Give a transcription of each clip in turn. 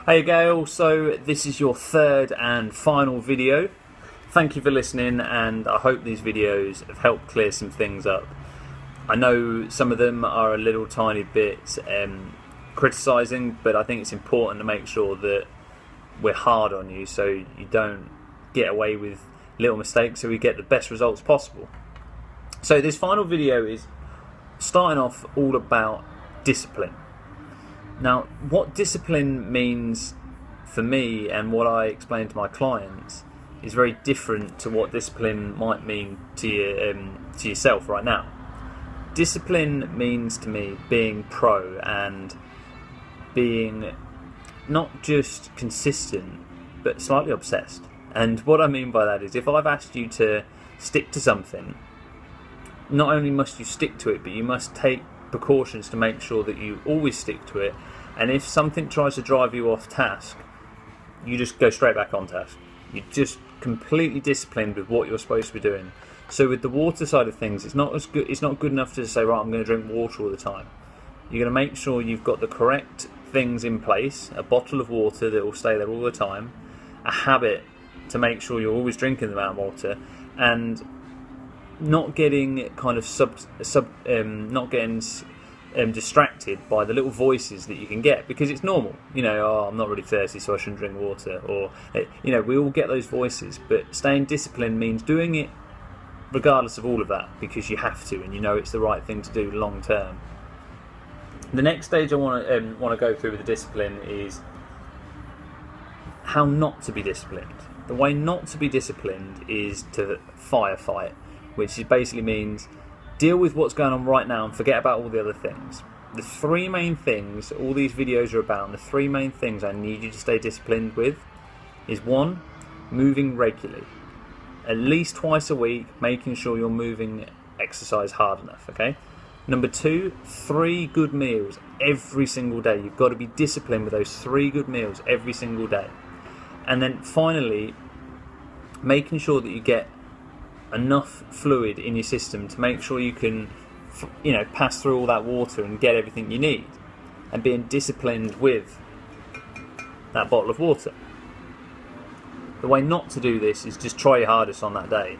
Hey Gayle, so this is your third and final video. Thank you for listening, and I hope these videos have helped clear some things up. I know some of them are a little tiny bit criticising, but I think it's important to make sure that we're hard on you so you don't get away with little mistakes, so we get the best results possible. So this final video is starting off all about discipline. Now, what discipline means for me and what I explain to my clients is very different to what discipline might mean to yourself right now. Discipline means to me being pro and being not just consistent but slightly obsessed. And what I mean by that is, if I've asked you to stick to something, not only must you stick to it, but you must take precautions to make sure that you always stick to it. And if something tries to drive you off task, you just go straight back on task. You're just completely disciplined with what you're supposed to be doing. So with the water side of things, it's not good enough to say, right, I'm going to drink water all the time. You're going to make sure you've got the correct things in place, a bottle of water that will stay there all the time, a habit to make sure you're always drinking the amount of water, and not getting kind of distracted by the little voices that you can get, because it's normal. You know, oh, I'm not really thirsty, so I shouldn't drink water. Or, you know, we all get those voices, but staying disciplined means doing it regardless of all of that, because you have to, and you know it's the right thing to do long term. The next stage I want to go through with the discipline is how not to be disciplined. The way not to be disciplined is to firefight, which basically means deal with what's going on right now and forget about all the other things. The three main things all these videos are about, and the three main things I need you to stay disciplined with, is one, moving regularly. At least twice a week, making sure you're moving exercise hard enough, okay? Number two, 3 good meals every single day. You've got to be disciplined with those 3 good meals every single day. And then finally, making sure that you get enough fluid in your system to make sure you can, you know, pass through all that water and get everything you need, and being disciplined with that bottle of water. The way not to do this is just try your hardest on that day,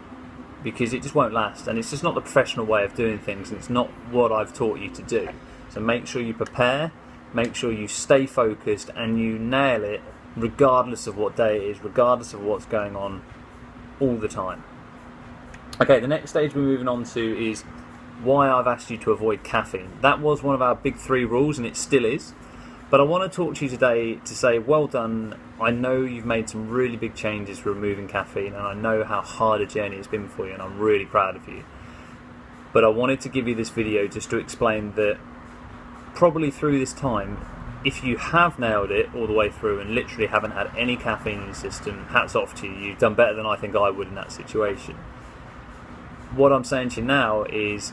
because it just won't last, and it's just not the professional way of doing things, and it's not what I've taught you to do. So make sure you prepare, make sure you stay focused, and you nail it regardless of what day it is, regardless of what's going on, all the time. Okay, the next stage we're moving on to is why I've asked you to avoid caffeine. That was one of our big 3 rules, and it still is. But I want to talk to you today to say, well done. I know you've made some really big changes for removing caffeine, and I know how hard a journey it's been for you, and I'm really proud of you. But I wanted to give you this video just to explain that probably through this time, if you have nailed it all the way through and literally haven't had any caffeine in your system, hats off to you. You've done better than I think I would in that situation. What I'm saying to you now is,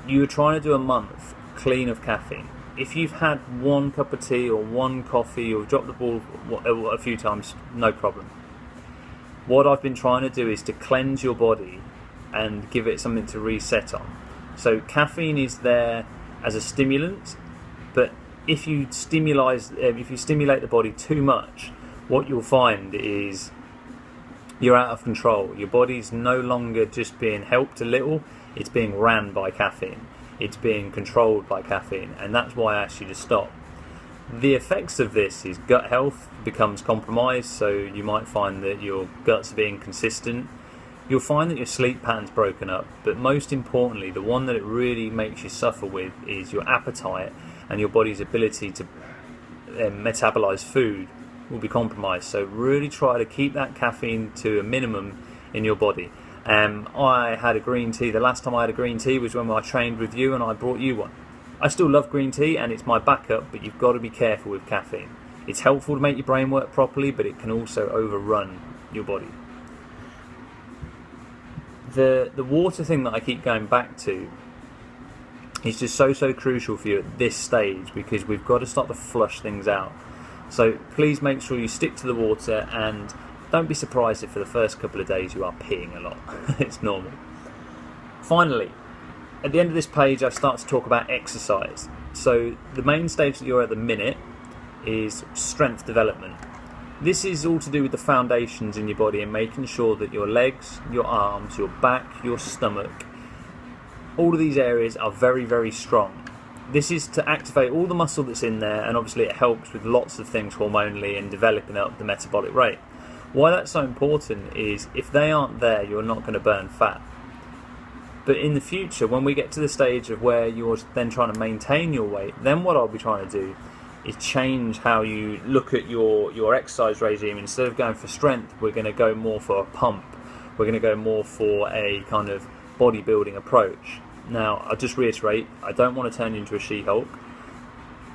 you were trying to do a month clean of caffeine. If you've had 1 cup of tea or 1 coffee or dropped the ball a few times, no problem. What I've been trying to do is to cleanse your body and give it something to reset on. So caffeine is there as a stimulant, but if you stimulate the body too much, what you'll find is you're out of control. Your body's no longer just being helped a little, it's being ran by caffeine. It's being controlled by caffeine, and that's why I asked you to stop. The effects of this is gut health becomes compromised, so you might find that your guts are being inconsistent. You'll find that your sleep pattern's broken up, but most importantly, the one that it really makes you suffer with is your appetite, and your body's ability to metabolize food will be compromised. So really try to keep that caffeine to a minimum in your body. I had a green tea. The last time I had a green tea was when I trained with you and I brought you one. I still love green tea and it's my backup, but you've got to be careful with caffeine. It's helpful to make your brain work properly, but it can also overrun your body. The water thing that I keep going back to is just so crucial for you at this stage, because we've got to start to flush things out. So please make sure you stick to the water, and don't be surprised if for the first couple of days you are peeing a lot. It's normal. Finally, at the end of this page I start to talk about exercise. So the main stage that you're at the minute is strength development. This is all to do with the foundations in your body and making sure that your legs, your arms, your back, your stomach, all of these areas are very, very strong. This is to activate all the muscle that's in there, and obviously it helps with lots of things hormonally and developing up the metabolic rate. Why that's so important is if they aren't there, you're not going to burn fat. But in the future, when we get to the stage of where you're then trying to maintain your weight, then what I'll be trying to do is change how you look at your exercise regime. Instead of going for strength, we're going to go more for a pump. We're going to go more for a kind of bodybuilding approach. Now, I'll just reiterate, I don't want to turn you into a She-Hulk.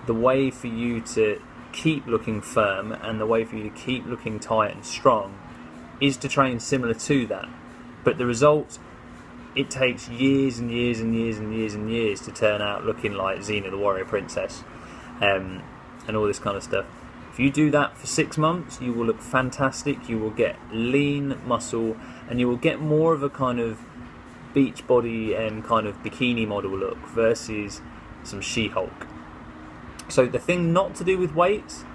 The way for you to keep looking firm and the way for you to keep looking tight and strong is to train similar to that. But the result, it takes years and years and years and years and years to turn out looking like Xena the Warrior Princess, and all this kind of stuff. If you do that for 6 months, you will look fantastic. You will get lean muscle, and you will get more of a kind of beach body and kind of bikini model look versus some She-Hulk. So the thing not to do with weights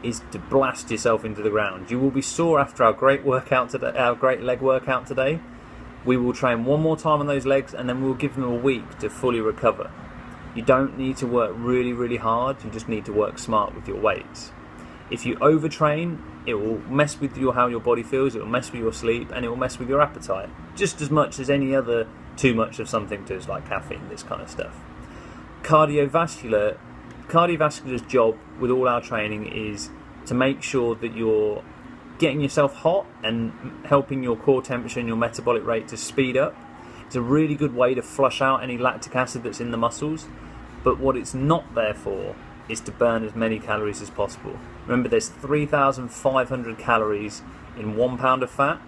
is to blast yourself into the ground. You will be sore after our great workout today, our great leg workout today. We will train one more time on those legs, and then we'll give them a week to fully recover. You don't need to work really, really hard. You just need to work smart with your weights. If you overtrain, it will mess with how your body feels, it will mess with your sleep, and it will mess with your appetite. Just as much as any other too much of something does, like caffeine, this kind of stuff. Cardiovascular's job with all our training is to make sure that you're getting yourself hot and helping your core temperature and your metabolic rate to speed up. It's a really good way to flush out any lactic acid that's in the muscles, but what it's not there for is to burn as many calories as possible. Remember, there's 3,500 calories in 1 pound of fat.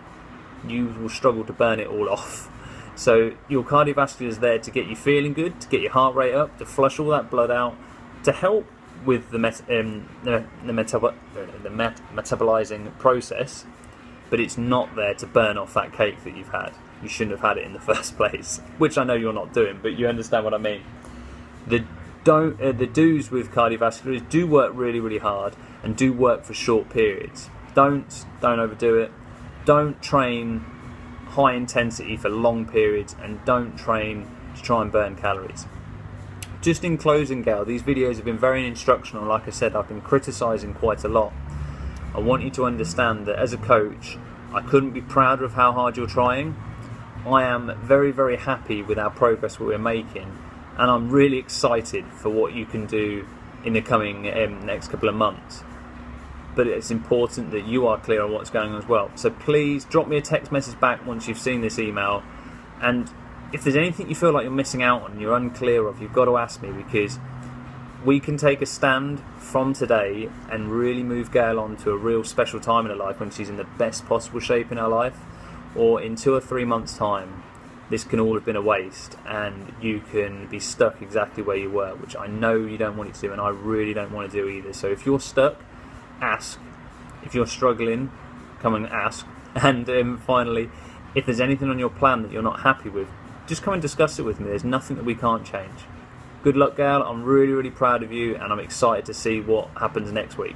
You will struggle to burn it all off. So your cardiovascular is there to get you feeling good, to get your heart rate up, to flush all that blood out, to help with the metabolizing process, but it's not there to burn off that cake that you've had. You shouldn't have had it in the first place, which I know you're not doing, but you understand what I mean. The do's with cardiovascular is do work really, really hard and do work for short periods. Don't overdo it. Don't train high intensity for long periods, and don't train to try and burn calories. Just in closing, Gayle, these videos have been very instructional. Like I said, I've been criticising quite a lot. I want you to understand that as a coach, I couldn't be prouder of how hard you're trying. I am very, very happy with our progress that we're making, and I'm really excited for what you can do in the coming next couple of months. But it's important that you are clear on what's going on as well. So please drop me a text message back once you've seen this email, and if there's anything you feel like you're missing out on, you're unclear of, you've got to ask me, because we can take a stand from today and really move Gayle on to a real special time in her life when she's in the best possible shape in her life. Or in 2 or 3 months' time, this can all have been a waste and you can be stuck exactly where you were, which I know you don't want it to do, and I really don't want to do either. So if you're stuck, ask. If you're struggling, come and ask. And finally, if there's anything on your plan that you're not happy with, just come and discuss it with me. There's nothing that we can't change. Good luck, Gayle. I'm really, really proud of you, and I'm excited to see what happens next week.